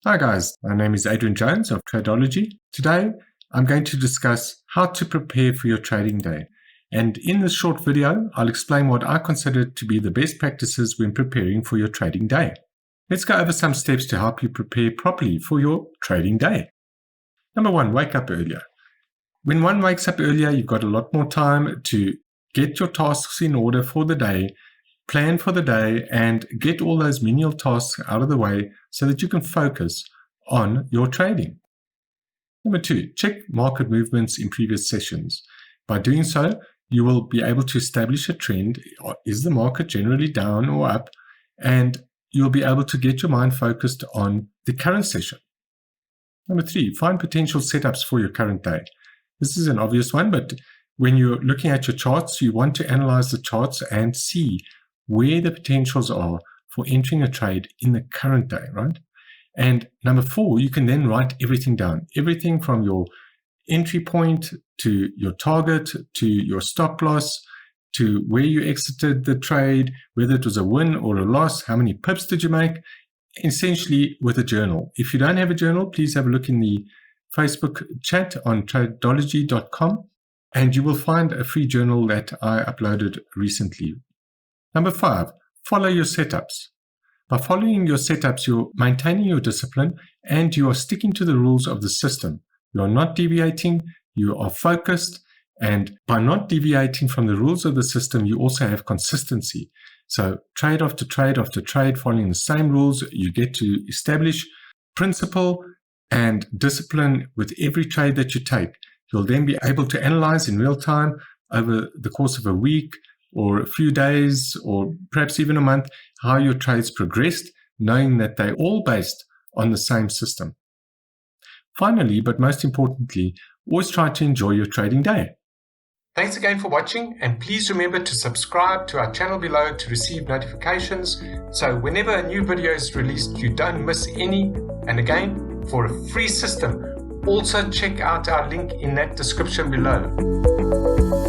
Hi guys, my name is Adrian Jones of Tradeology. Today I'm going to discuss how to prepare for your trading day. And in this short video, I'll explain what I consider to be the best practices when preparing for your trading day. Let's go over some steps to help you prepare properly for your trading day. Number 1, wake up earlier. When one wakes up earlier, you've got a lot more time to get your tasks in order for the day, plan for the day, and get all those menial tasks out of the way so that you can focus on your trading. Number 2, check market movements in previous sessions. By doing so, you will be able to establish a trend. Is the market generally down or up? And you'll be able to get your mind focused on the current session. Number 3, find potential setups for your current day. This is an obvious one, but when you're looking at your charts, you want to analyze the charts and see where the potentials are for entering a trade in the current day, right? And number 4, you can then write everything down, everything from your entry point to your target, to your stop loss, to where you exited the trade, whether it was a win or a loss, how many pips did you make, essentially with a journal. If you don't have a journal, please have a look in the Facebook chat on Tradeology.com, and you will find a free journal that I uploaded recently. Number 5, follow your setups. By following your setups, you're maintaining your discipline and you are sticking to the rules of the system. You are not deviating, you are focused, and by not deviating from the rules of the system, you also have consistency. So trade after trade after trade, following the same rules, you get to establish principle and discipline with every trade that you take. You'll then be able to analyze in real time over the course of a week or a few days or perhaps even a month how your trades progressed, knowing that they're all based on the same system. Finally, but most importantly, always try to enjoy your trading day. Thanks again for watching, and please remember to subscribe to our channel below to receive notifications so whenever a new video is released you don't miss any. And again, for a free system, also check out our link in that description below.